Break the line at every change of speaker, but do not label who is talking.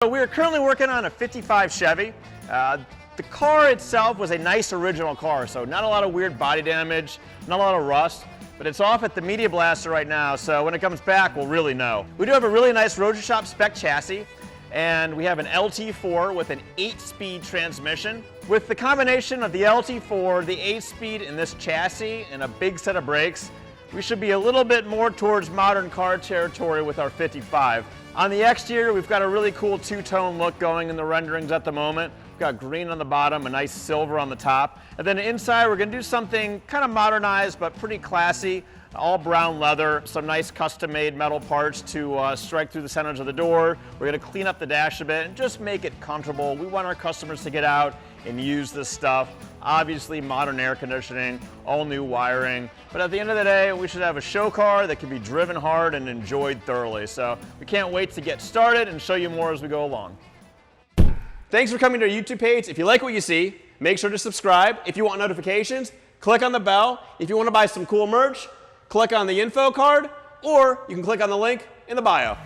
So we are currently working on a 55 Chevy. The car itself was a nice original car, so not a lot of weird body damage, not a lot of rust, but it's off at the Media Blaster right now, so when it comes back, we'll really know. We do have a really nice Road Shop spec chassis, and we have an LT4 with an 8-speed transmission. With the combination of the LT4, the 8-speed, and this chassis, and a big set of brakes, we should be a little bit more towards modern car territory with our 55. On the exterior, we've got a really cool two-tone look going in the renderings at the moment. We've got green on the bottom, a nice silver on the top. And then inside, we're gonna do something kind of modernized, but pretty classy. All brown leather, some nice custom-made metal parts to strike through the centers of the door. We're gonna clean up the dash a bit and just make it comfortable. We want our customers to get out and use this stuff. Obviously, modern air conditioning, all new wiring. But at the end of the day, we should have a show car that can be driven hard and enjoyed thoroughly. So we can't wait to get started and show you more as we go along. Thanks for coming to our YouTube page. If you like what you see, make sure to subscribe. If you want notifications, click on the bell. If you want to buy some cool merch, click on the info card, or you can click on the link in the bio.